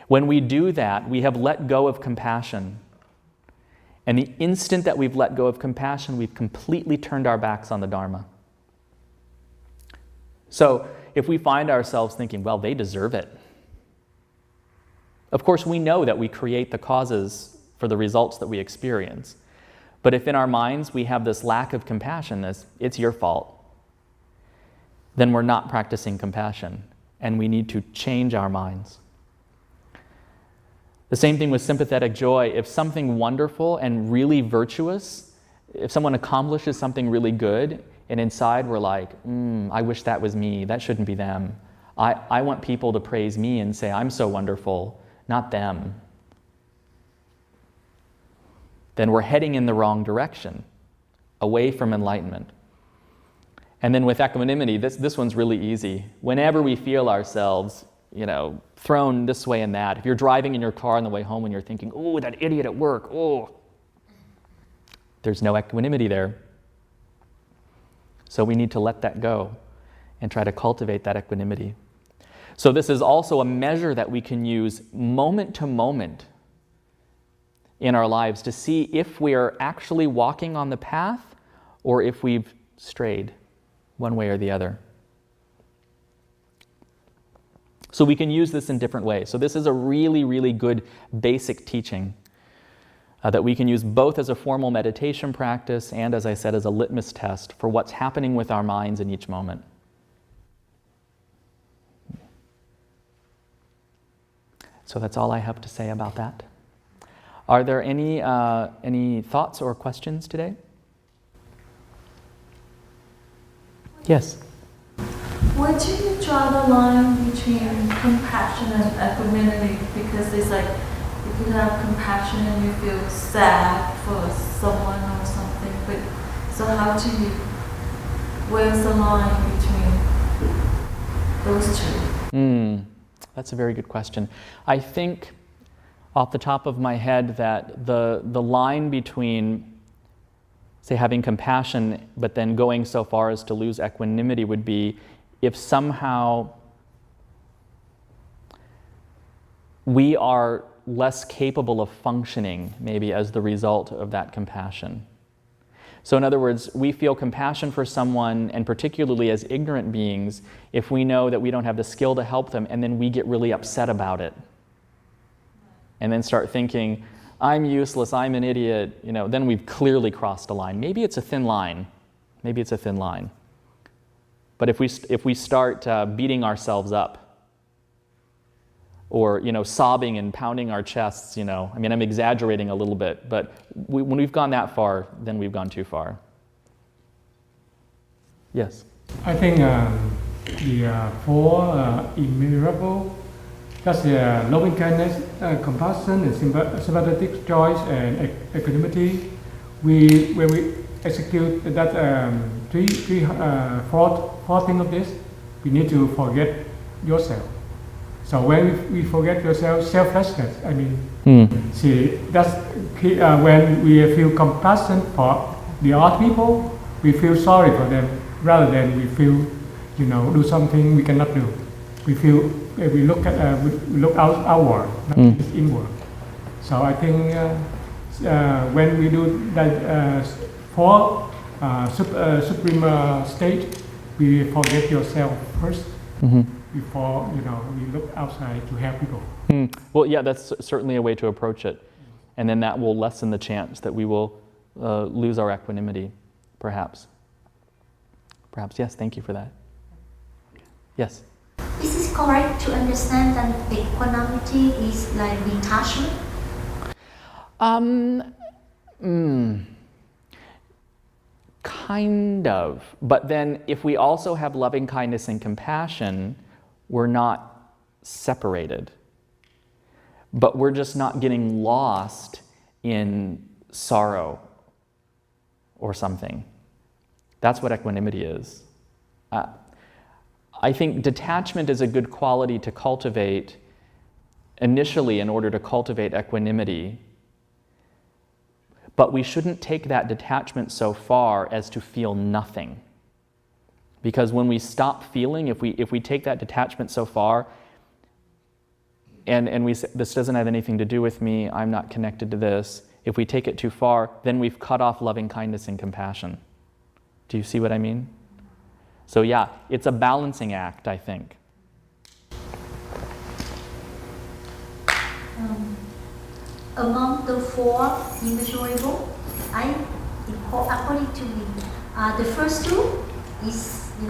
When we do that, we have let go of compassion. And the instant that we've let go of compassion, we've completely turned our backs on the Dharma. So if we find ourselves thinking, well, they deserve it. Of course, we know that we create the causes for the results that we experience. But if in our minds we have this lack of compassion, this, it's your fault, then we're not practicing compassion, and we need to change our minds. The same thing with sympathetic joy. If something wonderful and really virtuous, if someone accomplishes something really good, and inside we're like, I wish that was me, that shouldn't be them. I want people to praise me and say, I'm so wonderful, not them. Then we're heading in the wrong direction, away from enlightenment. And then with equanimity, this one's really easy. Whenever we feel ourselves, thrown this way and that, if you're driving in your car on the way home and you're thinking, oh, that idiot at work, oh, there's no equanimity there. So we need to let that go and try to cultivate that equanimity. So this is also a measure that we can use moment to moment in our lives to see if we are actually walking on the path or if we've strayed one way or the other. So we can use this in different ways. So this is a really, really good basic teaching that we can use both as a formal meditation practice and, as I said, as a litmus test for what's happening with our minds in each moment. So that's all I have to say about that. Are there any thoughts or questions today? Yes? Where do you draw the line between compassion and equanimity? Because it's like, you could have compassion and you feel sad for someone or something, but so where's the line between those two? That's a very good question. I think off the top of my head that the line between, say, having compassion but then going so far as to lose equanimity would be if somehow we are less capable of functioning maybe as the result of that compassion. So in other words, we feel compassion for someone, and particularly as ignorant beings, if we know that we don't have the skill to help them, and then we get really upset about it. And then start thinking, I'm useless, I'm an idiot, then we've clearly crossed a line. Maybe it's a thin line. But if we start beating ourselves up, or sobbing and pounding our chests, I'm exaggerating a little bit, but when we've gone that far, then we've gone too far. Yes? I think the four Immeasurables, that's loving kindness, compassion, and sympathetic joy, and equanimity. When we execute that four thing of this, we need to forget yourself. So when we forget yourself, selflessness, see, that's when we feel compassion for the other people, we feel sorry for them, rather than we feel, do something we cannot do. We feel, we look outward, not just inward. So I think when we do that four supreme state, we forget yourself first. Before we look outside to help people. Well, yeah, that's certainly a way to approach it, and then that will lessen the chance that we will lose our equanimity, perhaps. Yes. Thank you for that. Yes. Is it correct to understand that equanimity is like detachment? Kind of, but then if we also have loving kindness and compassion, we're not separated, but we're just not getting lost in sorrow or something. That's what equanimity is. I think detachment is a good quality to cultivate initially in order to cultivate equanimity, but we shouldn't take that detachment so far as to feel nothing. Because when we stop feeling, if we take that detachment so far, and we say, this doesn't have anything to do with me, I'm not connected to this. If we take it too far, then we've cut off loving kindness and compassion. Do you see what I mean? So yeah, it's a balancing act, I think. Among the four immeasurables, according to me, the first two is, you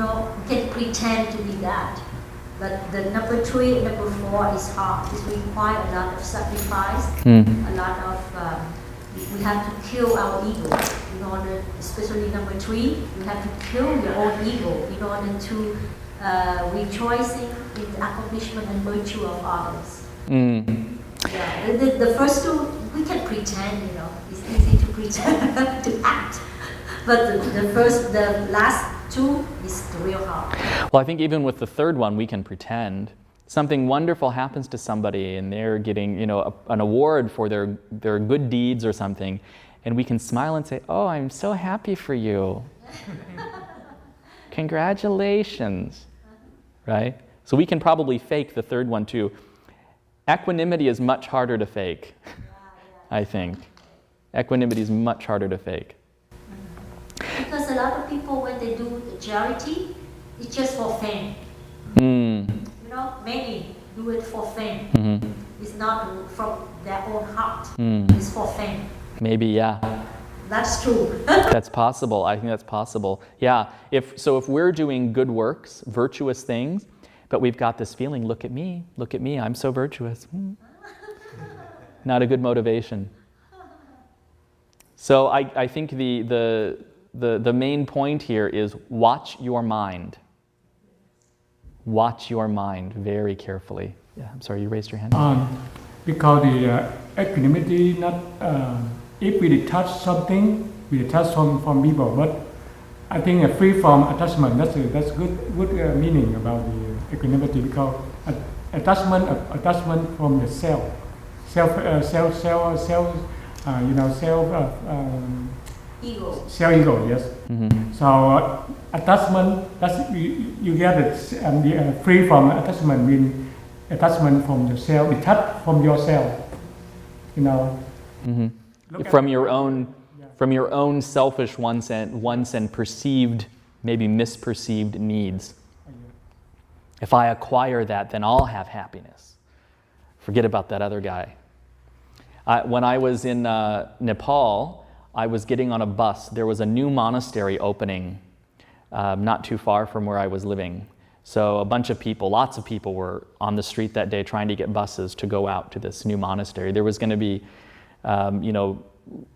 can pretend to be that. But the number 3 and number 4 is hard. It requires a lot of sacrifice, a lot of, we have to kill our ego in order, especially number 3, you have to kill your own ego in order to rejoicing in the accomplishment and virtue of others. Yeah, the first two, we can pretend, it's easy to pretend, to act. But the last two is the real hard. Well, I think even with the third one, we can pretend. Something wonderful happens to somebody and they're getting, an award for their good deeds or something, and we can smile and say, "Oh, I'm so happy for you. Congratulations." Right? So we can probably fake the third one too. Equanimity is much harder to fake, I think. Equanimity is much harder to fake. Because a lot of people, when they do the charity, it's just for fame. Many do it for fame. It's not from their own heart. It's for fame. Maybe, yeah. That's true. That's possible. I think that's possible. Yeah. If we're doing good works, virtuous things, but we've got this feeling, look at me, I'm so virtuous. Not a good motivation. So I think the main point here is watch your mind. Watch your mind very carefully. Yeah, I'm sorry, you raised your hand. Because the equanimity, not if we detach something, we detach from people, but I think free from attachment. That's good meaning about the equanimity, because attachment from the self Ego. Self-ego, yes. So attachment, you get it, free from attachment means attachment from yourself, detached from yourself, From your own selfish wants and perceived, maybe misperceived needs. If I acquire that, then I'll have happiness. Forget about that other guy. When I was in Nepal, I was getting on a bus. There was a new monastery opening not too far from where I was living. So a bunch of people, lots of people were on the street that day trying to get buses to go out to this new monastery. There was going to be,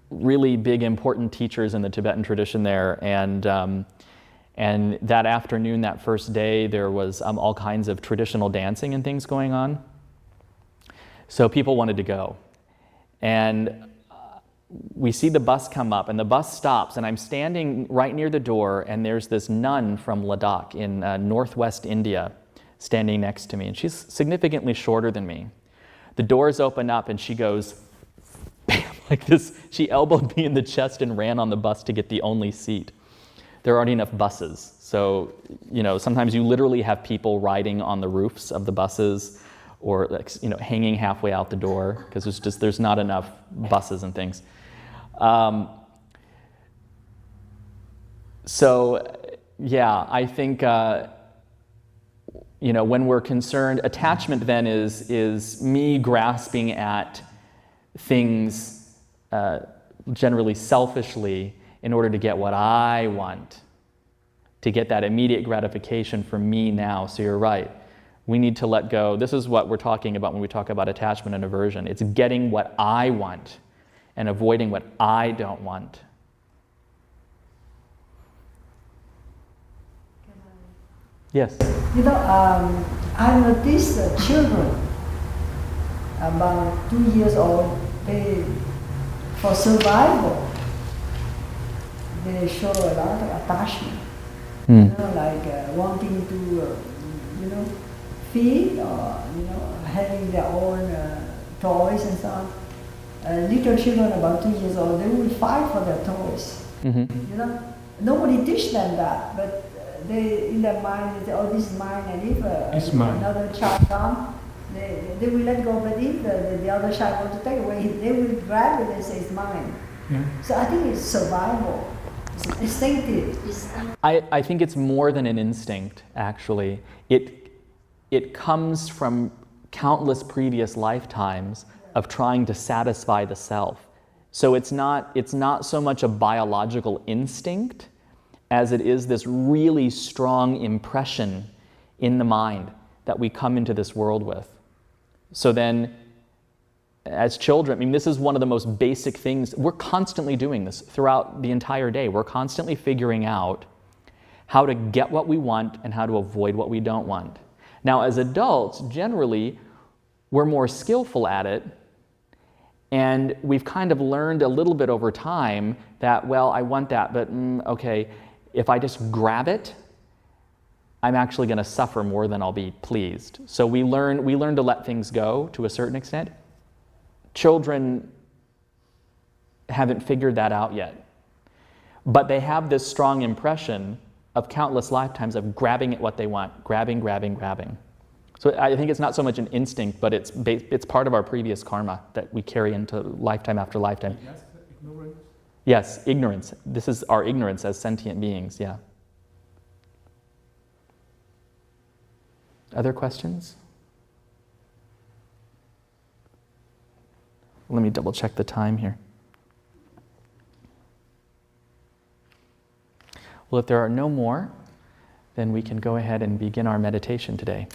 really big, important teachers in the Tibetan tradition there. And that afternoon, that first day, there was all kinds of traditional dancing and things going on. So people wanted to go. And we see the bus come up, and the bus stops, and I'm standing right near the door, and there's this nun from Ladakh in northwest India standing next to me, and she's significantly shorter than me. The doors open up, and she goes, bam, like this. She elbowed me in the chest and ran on the bus to get the only seat. There aren't enough buses, so sometimes you literally have people riding on the roofs of the buses, or hanging halfway out the door, because there's not enough buses and things. So, yeah, I think, when we're concerned, attachment then is me grasping at things generally selfishly in order to get what I want, to get that immediate gratification for me now. So you're right. We need to let go. This is what we're talking about when we talk about attachment and aversion. It's getting what I want and avoiding what I don't want. Yes? I noticed children about 2 years old, for survival, they show a lot of attachment. Like wanting to, feed or, having their own toys and so on. Little children about 2 years old, they will fight for their toys. Nobody teach them that, but they, in their mind, they say, "Oh, this is mine," and if another child comes, they they will let go, but if the other side want to take away, they will grab it and say it's mine. Yeah. So I think it's survival. It's instinctive. I think it's more than an instinct, actually. It comes from countless previous lifetimes of trying to satisfy the self. So it's not so much a biological instinct as it is this really strong impression in the mind that we come into this world with. So then, as children, I mean, this is one of the most basic things. We're constantly doing this throughout the entire day. We're constantly figuring out how to get what we want and how to avoid what we don't want. Now, as adults, generally, we're more skillful at it, and we've kind of learned a little bit over time that, well, I want that, but okay, if I just grab it, I'm actually going to suffer more than I'll be pleased. So we learn to let things go to a certain extent. Children haven't figured that out yet, but they have this strong impression of countless lifetimes of grabbing at what they want, grabbing. So I think it's not so much an instinct, but it's part of our previous karma that we carry into lifetime after lifetime. Yes, ignorance. Yes, ignorance. This is our ignorance as sentient beings, yeah. Other questions? Let me double check the time here. Well, if there are no more, then we can go ahead and begin our meditation today.